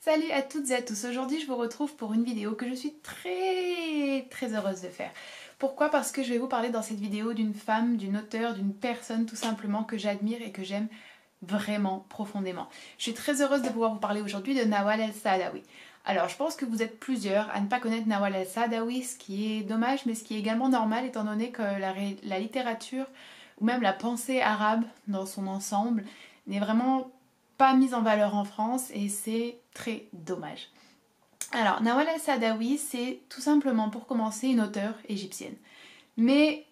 Salut à toutes et à tous, aujourd'hui je vous retrouve pour une vidéo que je suis très heureuse de faire. Pourquoi? Parce que je vais vous parler dans cette vidéo d'une femme, d'une auteure, d'une personne tout simplement que j'admire et que j'aime vraiment profondément. Je suis très heureuse de pouvoir vous parler aujourd'hui de Nawal El-Saadawi. Alors je pense que vous êtes plusieurs à ne pas connaître Nawal El-Saadawi, ce qui est dommage mais ce qui est également normal étant donné que la littérature ou même la pensée arabe dans son ensemble n'est vraiment pas mise en valeur en France et c'est très dommage. Alors, Nawal El-Saadawi, c'est tout simplement pour commencer une auteure égyptienne. Mais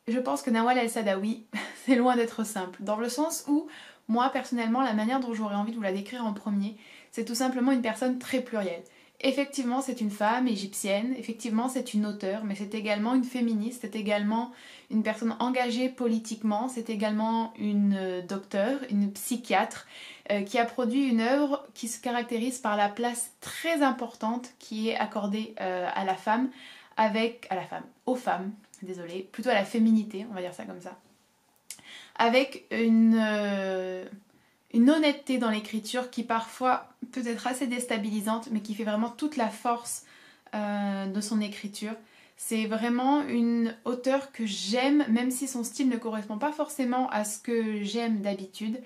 je pense que Nawal El-Saadawi, c'est loin d'être simple, dans le sens où, moi personnellement, la manière dont j'aurais envie de vous la décrire en premier, c'est tout simplement une personne très plurielle. Effectivement, c'est une femme égyptienne, effectivement, c'est une auteure, mais c'est également une féministe, c'est également une personne engagée politiquement, c'est également une docteure, une psychiatre, qui a produit une œuvre qui se caractérise par la place très importante qui est accordée à la femme, aux femmes, désolée, plutôt à la féminité, on va dire ça comme ça, avec une honnêteté dans l'écriture qui parfois peut être assez déstabilisante, mais qui fait vraiment toute la force de son écriture. C'est vraiment une auteure que j'aime, même si son style ne correspond pas forcément à ce que j'aime d'habitude.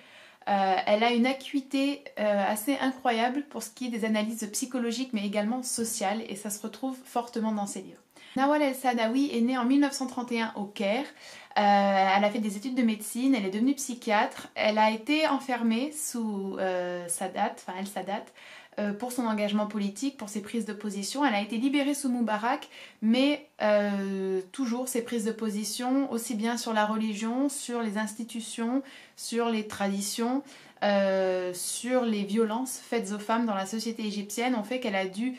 Elle a une acuité assez incroyable pour ce qui est des analyses psychologiques mais également sociales et ça se retrouve fortement dans ses livres. Nawal El-Saadawi est née en 1931 au Caire. Elle a fait des études de médecine, elle est devenue psychiatre. Elle a été enfermée sous El-Sadat, pour son engagement politique, pour ses prises de position. Elle a été libérée sous Moubarak, mais toujours ses prises de position, aussi bien sur la religion, sur les institutions, sur les traditions, sur les violences faites aux femmes dans la société égyptienne, ont fait qu'elle a dû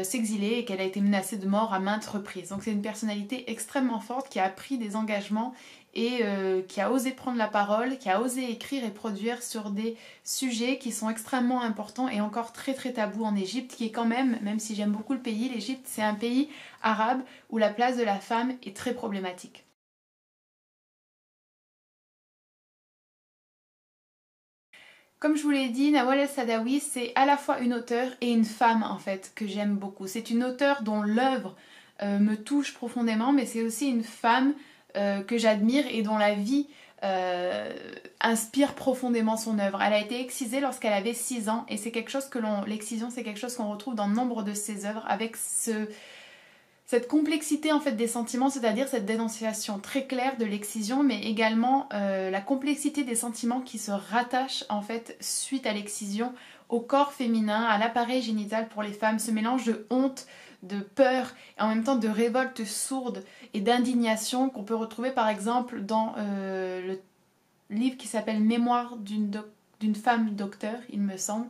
s'exiler et qu'elle a été menacée de mort à maintes reprises. Donc c'est une personnalité extrêmement forte qui a pris des engagements et qui a osé prendre la parole, qui a osé écrire et produire sur des sujets qui sont extrêmement importants et encore très tabous en Égypte, qui est quand même si j'aime beaucoup le pays, l'Égypte c'est un pays arabe où la place de la femme est très problématique. Comme je vous l'ai dit, Nawal El-Saadawi, c'est à la fois une auteure et une femme en fait que j'aime beaucoup. C'est une auteure dont l'œuvre me touche profondément, mais c'est aussi une femme que j'admire et dont la vie inspire profondément son œuvre. Elle a été excisée lorsqu'elle avait 6 ans et c'est quelque chose l'excision, c'est quelque chose qu'on retrouve dans nombre de ses œuvres avec cette complexité en fait des sentiments, c'est-à-dire cette dénonciation très claire de l'excision, mais également la complexité des sentiments qui se rattachent en fait suite à l'excision au corps féminin, à l'appareil génital pour les femmes, ce mélange de honte, de peur et en même temps de révolte sourde et d'indignation qu'on peut retrouver par exemple dans le livre qui s'appelle Mémoire d'une femme docteur, il me semble.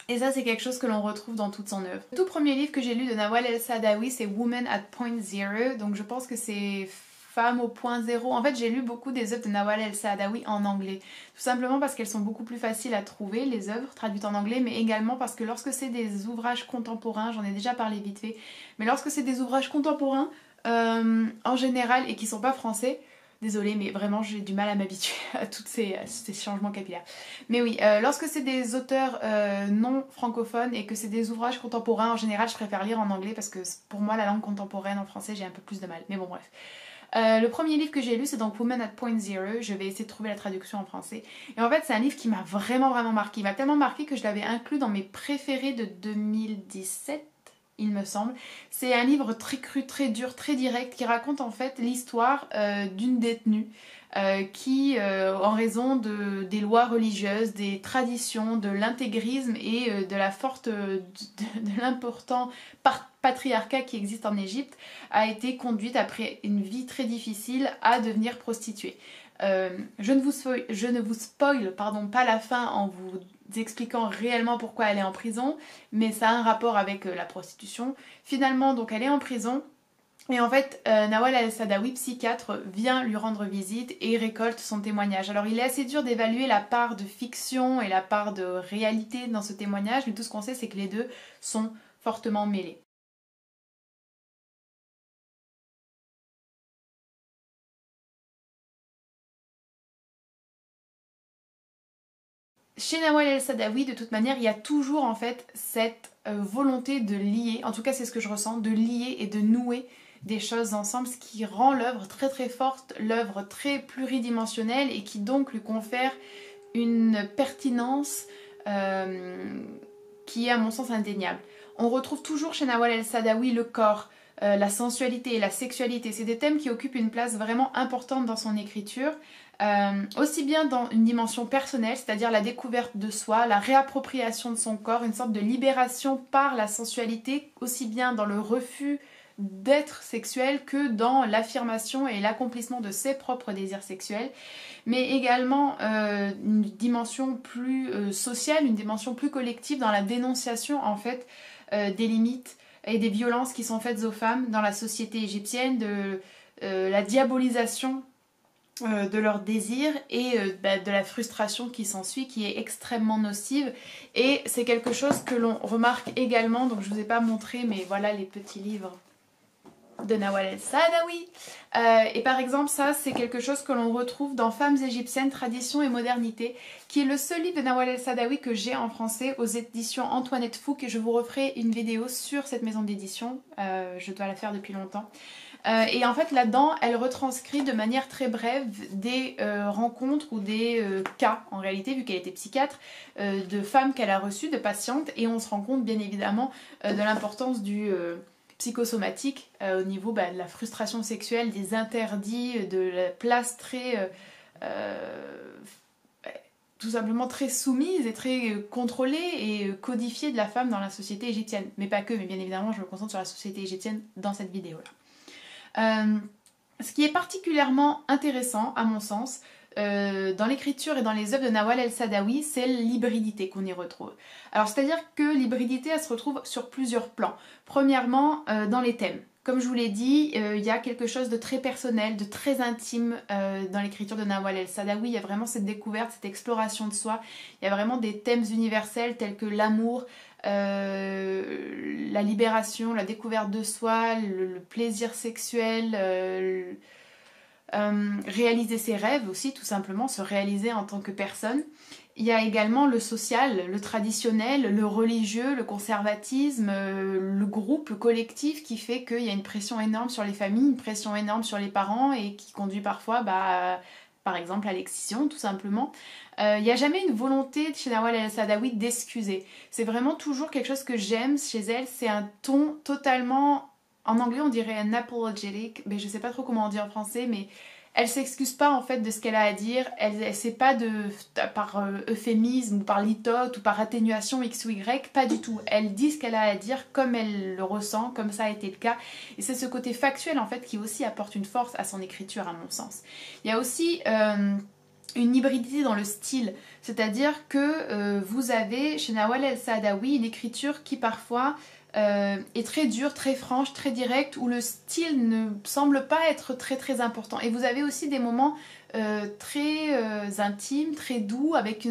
Et ça, c'est quelque chose que l'on retrouve dans toute son œuvre. Le tout premier livre que j'ai lu de Nawal El-Saadawi, c'est Woman at Point Zero. Donc je pense que c'est Femme au point zéro. En fait, j'ai lu beaucoup des œuvres de Nawal El-Saadawi en anglais. Tout simplement parce qu'elles sont beaucoup plus faciles à trouver, les œuvres traduites en anglais, mais également parce que lorsque c'est des ouvrages contemporains, j'en ai déjà parlé vite fait, mais lorsque c'est des ouvrages contemporains, en général, et qui sont pas français, désolée, mais vraiment j'ai du mal à m'habituer à tous ces changements capillaires. Mais oui, lorsque c'est des auteurs non francophones et que c'est des ouvrages contemporains, en général je préfère lire en anglais parce que pour moi la langue contemporaine en français j'ai un peu plus de mal. Mais bon bref. Le premier livre que j'ai lu c'est donc Woman at Point Zero, je vais essayer de trouver la traduction en français. Et en fait c'est un livre qui m'a vraiment marqué. Il m'a tellement marqué que je l'avais inclus dans mes préférés de 2017. Il me semble. C'est un livre très cru, très dur, très direct qui raconte en fait l'histoire d'une détenue qui, en raison des lois religieuses, des traditions, de l'intégrisme et de l'important patriarcat qui existe en Égypte, a été conduite après une vie très difficile à devenir prostituée. Je ne vous spoil pas la fin en vous expliquant réellement pourquoi elle est en prison, mais ça a un rapport avec la prostitution. Finalement, donc elle est en prison. Et en fait, Nawal El-Saadawi, psychiatre, vient lui rendre visite et récolte son témoignage. Alors il est assez dur d'évaluer la part de fiction et la part de réalité dans ce témoignage, mais tout ce qu'on sait c'est que les deux sont fortement mêlés. chez Nawal El-Saadawi, de toute manière, il y a toujours en fait cette volonté de lier, en tout cas c'est ce que je ressens, de lier et de nouer des choses ensemble, ce qui rend l'œuvre très très forte, l'œuvre très pluridimensionnelle et qui donc lui confère une pertinence qui est à mon sens indéniable. On retrouve toujours chez Nawal El-Saadawi le corps, la sensualité et la sexualité. C'est des thèmes qui occupent une place vraiment importante dans son écriture, aussi bien dans une dimension personnelle, c'est-à-dire la découverte de soi, la réappropriation de son corps, une sorte de libération par la sensualité, aussi bien dans le refus d'être sexuel que dans l'affirmation et l'accomplissement de ses propres désirs sexuels, mais également une dimension plus sociale, une dimension plus collective dans la dénonciation en fait des limites et des violences qui sont faites aux femmes dans la société égyptienne, de la diabolisation de leurs désirs et de la frustration qui s'ensuit, qui est extrêmement nocive. Et c'est quelque chose que l'on remarque également, donc je ne vous ai pas montré, mais voilà les petits livres de Nawal El-Saadawi. Et par exemple, ça c'est quelque chose que l'on retrouve dans Femmes égyptiennes, tradition et modernité, qui est le seul livre de Nawal El-Saadawi que j'ai en français aux éditions Antoinette Fouque, et je vous referai une vidéo sur cette maison d'édition, je dois la faire depuis longtemps. Et en fait là-dedans elle retranscrit de manière très brève des rencontres ou des cas en réalité, vu qu'elle était psychiatre, de femmes qu'elle a reçues, de patientes, et on se rend compte bien évidemment de l'importance du psychosomatique au niveau de la frustration sexuelle, des interdits, de la place très tout simplement très soumise et très contrôlée et codifiée de la femme dans la société égyptienne, mais pas que, mais bien évidemment je me concentre sur la société égyptienne dans cette vidéo là. Ce qui est particulièrement intéressant à mon sens dans l'écriture et dans les œuvres de Nawal El-Saadawi, c'est l'hybridité qu'on y retrouve. Alors c'est-à-dire que l'hybridité elle se retrouve sur plusieurs plans. Premièrement dans les thèmes. Comme je vous l'ai dit, il y a quelque chose de très personnel, de très intime dans l'écriture de Nawal El-Saadawi. Il y a vraiment cette découverte, cette exploration de soi. Il y a vraiment des thèmes universels tels que l'amour, la libération, la découverte de soi, le plaisir sexuel, réaliser ses rêves aussi, tout simplement, se réaliser en tant que personne. Il y a également le social, le traditionnel, le religieux, le conservatisme, le groupe, le collectif qui fait qu'il y a une pression énorme sur les familles, une pression énorme sur les parents et qui conduit parfois, par exemple, à l'excision, tout simplement. Il n'y a jamais une volonté chez Nawal El-Saadawi d'excuser. C'est vraiment toujours quelque chose que j'aime chez elle, c'est un ton totalement... En anglais on dirait un apologetic, mais je sais pas trop comment on dit en français, mais elle s'excuse pas en fait de ce qu'elle a à dire, elle sait pas par euphémisme ou par litote ou par atténuation X ou Y, pas du tout. Elle dit ce qu'elle a à dire comme elle le ressent, comme ça a été le cas. Et c'est ce côté factuel en fait qui aussi apporte une force à son écriture à mon sens. Il y a aussi une hybridité dans le style, c'est-à-dire que vous avez chez Nawal El-Saadawi une écriture qui parfois est très dure, très franche, très directe, où le style ne semble pas être très très important. Et vous avez aussi des moments très intimes, très doux, avec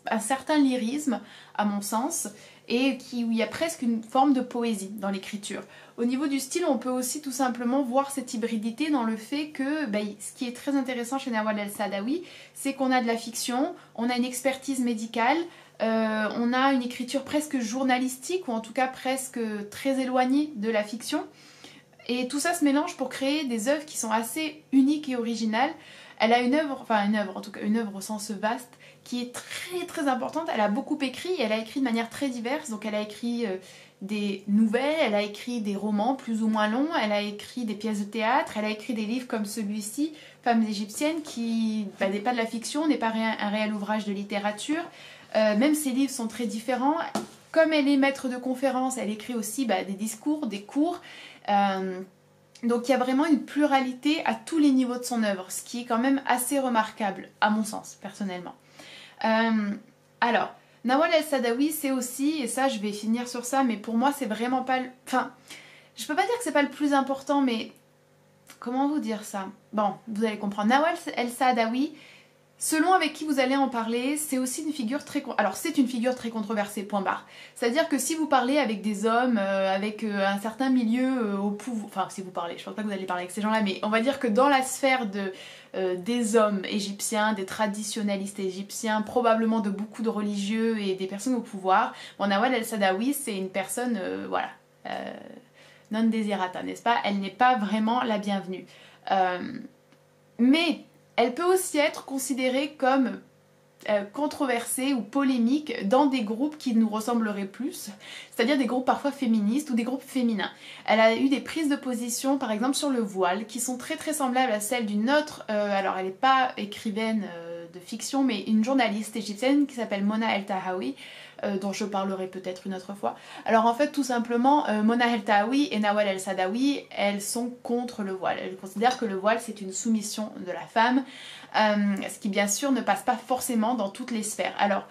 un certain lyrisme à mon sens, et où il y a presque une forme de poésie dans l'écriture. Au niveau du style, on peut aussi tout simplement voir cette hybridité dans le fait que ce qui est très intéressant chez Nawal El-Saadawi, c'est qu'on a de la fiction, on a une expertise médicale, on a une écriture presque journalistique, ou en tout cas presque très éloignée de la fiction. Et tout ça se mélange pour créer des œuvres qui sont assez uniques et originales. Elle a une œuvre au sens vaste, qui est très très importante. Elle a beaucoup écrit, et elle a écrit de manière très diverse. Donc elle a écrit des nouvelles, elle a écrit des romans plus ou moins longs, elle a écrit des pièces de théâtre, elle a écrit des livres comme celui-ci, Femmes égyptiennes, qui n'est pas de la fiction, n'est pas un réel ouvrage de littérature. Même ses livres sont très différents. Comme elle est maître de conférences, elle écrit aussi des discours, des cours. Donc il y a vraiment une pluralité à tous les niveaux de son œuvre, ce qui est quand même assez remarquable, à mon sens, personnellement. Alors, Nawal El-Saadawi, c'est aussi, et ça je vais finir sur ça, mais pour moi c'est vraiment pas... Enfin, je peux pas dire que c'est pas le plus important, mais... Comment vous dire ça? Bon, vous allez comprendre. Nawal El-Saadawi, Selon avec qui vous allez en parler, c'est aussi une figure très... Alors c'est une figure très controversée, point barre. C'est-à-dire que si vous parlez avec des hommes, avec un certain milieu au pouvoir... Enfin, si vous parlez, je pense pas que vous allez parler avec ces gens-là, mais on va dire que dans la sphère des hommes égyptiens, des traditionalistes égyptiens, probablement de beaucoup de religieux et des personnes au pouvoir, bon, Nawal El-Saadawi, c'est une personne, voilà, non désirata, n'est-ce pas? Elle n'est pas vraiment la bienvenue. Mais... elle peut aussi être considérée comme controversée ou polémique dans des groupes qui nous ressembleraient plus, c'est-à-dire des groupes parfois féministes ou des groupes féminins. Elle a eu des prises de position, par exemple sur le voile, qui sont très très semblables à celles d'une autre, alors elle n'est pas écrivaine de fiction, mais une journaliste égyptienne qui s'appelle Mona El-Tahawi, dont je parlerai peut-être une autre fois. Alors en fait tout simplement Mona El-Tahawi et Nawal El-Saadawi, elles sont contre le voile. Elles considèrent que le voile c'est une soumission de la femme, ce qui bien sûr ne passe pas forcément dans toutes les sphères. Alors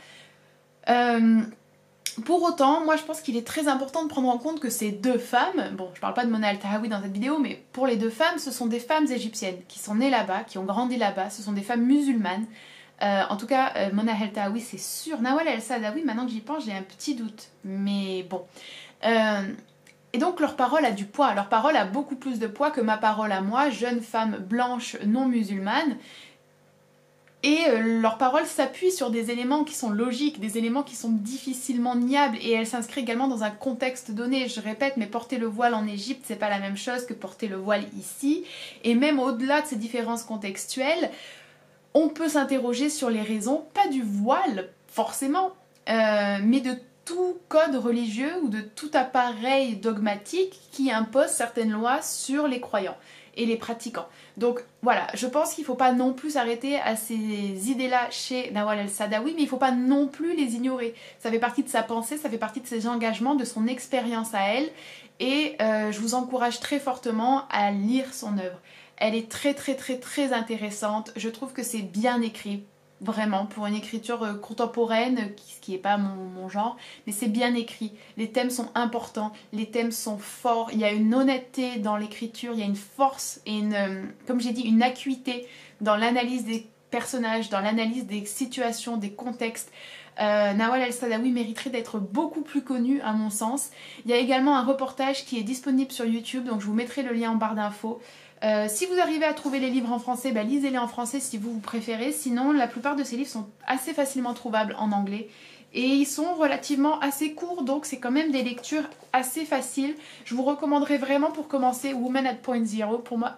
pour autant, moi je pense qu'il est très important de prendre en compte que ces deux femmes, bon je parle pas de Mona El-Tahawi dans cette vidéo, mais pour les deux femmes, ce sont des femmes égyptiennes qui sont nées là-bas, qui ont grandi là-bas, ce sont des femmes musulmanes. En tout cas, Mona El-Tahawi c'est sûr. Nawal El-Saadawi, maintenant que j'y pense, j'ai un petit doute. Mais bon. Et donc leur parole a du poids. Leur parole a beaucoup plus de poids que ma parole à moi, jeune femme blanche non musulmane. Et leur parole s'appuie sur des éléments qui sont logiques, des éléments qui sont difficilement niables. Et elle s'inscrit également dans un contexte donné. Je répète, mais porter le voile en Égypte, c'est pas la même chose que porter le voile ici. Et même au-delà de ces différences contextuelles, on peut s'interroger sur les raisons, pas du voile forcément, mais de tout code religieux ou de tout appareil dogmatique qui impose certaines lois sur les croyants et les pratiquants. Donc voilà, je pense qu'il ne faut pas non plus s'arrêter à ces idées-là chez Nawal El-Saadawi, mais il ne faut pas non plus les ignorer. Ça fait partie de sa pensée, ça fait partie de ses engagements, de son expérience à elle, et je vous encourage très fortement à lire son œuvre. Elle est très très très très intéressante, je trouve que c'est bien écrit, vraiment, pour une écriture contemporaine, ce qui n'est pas mon genre, mais c'est bien écrit, les thèmes sont importants, les thèmes sont forts, il y a une honnêteté dans l'écriture, il y a une force et comme j'ai dit, une acuité dans l'analyse des personnages, dans l'analyse des situations, des contextes. Nawal El-Saadawi mériterait d'être beaucoup plus connu à mon sens. Il y a également un reportage qui est disponible sur YouTube, donc je vous mettrai le lien en barre d'infos. Si vous arrivez à trouver les livres en français, bah, lisez-les en français si vous préférez. Sinon, la plupart de ces livres sont assez facilement trouvables en anglais. Et ils sont relativement assez courts, donc c'est quand même des lectures assez faciles. Je vous recommanderais vraiment pour commencer Woman at Point Zero. Pour moi,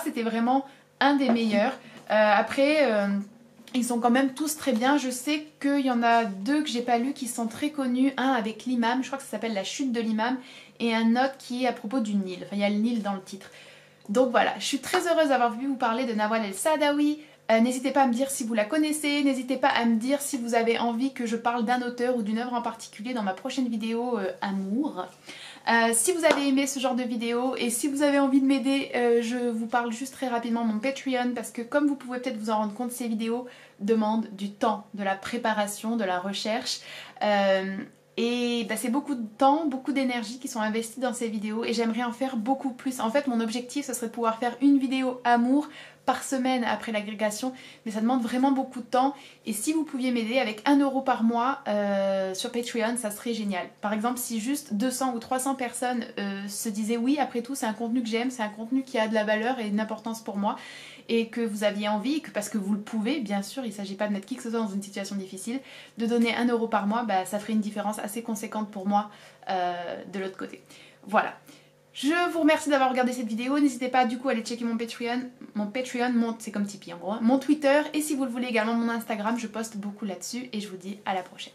c'était vraiment un des meilleurs. Après... ils sont quand même tous très bien. Je sais qu'il y en a deux que j'ai pas lus qui sont très connus. Un avec l'imam, je crois que ça s'appelle La chute de l'imam. Et un autre qui est à propos du Nil. Enfin, il y a le Nil dans le titre. Donc voilà, je suis très heureuse d'avoir pu vous parler de Nawal El-Saadawi. N'hésitez pas à me dire si vous la connaissez. N'hésitez pas à me dire si vous avez envie que je parle d'un auteur ou d'une œuvre en particulier dans ma prochaine vidéo Amour. Si vous avez aimé ce genre de vidéo et si vous avez envie de m'aider, je vous parle juste très rapidement de mon Patreon parce que comme vous pouvez peut-être vous en rendre compte, ces vidéos demandent du temps, de la préparation, de la recherche. Et bah, c'est beaucoup de temps, beaucoup d'énergie qui sont investis dans ces vidéos et j'aimerais en faire beaucoup plus. En fait, mon objectif, ce serait de pouvoir faire une vidéo amour par semaine après l'agrégation, mais ça demande vraiment beaucoup de temps. Et si vous pouviez m'aider avec 1 € par mois sur Patreon, ça serait génial. Par exemple, si juste 200 ou 300 personnes se disaient oui, après tout, c'est un contenu que j'aime, c'est un contenu qui a de la valeur et une importance pour moi, et que vous aviez envie, parce que vous le pouvez, bien sûr, il ne s'agit pas de mettre qui que ce soit dans une situation difficile, de donner 1 € par mois, bah, ça ferait une différence assez conséquente pour moi de l'autre côté. Voilà. Je vous remercie d'avoir regardé cette vidéo, n'hésitez pas du coup à aller checker mon Patreon, c'est comme Tipeee en gros, mon Twitter, et si vous le voulez également mon Instagram, je poste beaucoup là-dessus, et je vous dis à la prochaine.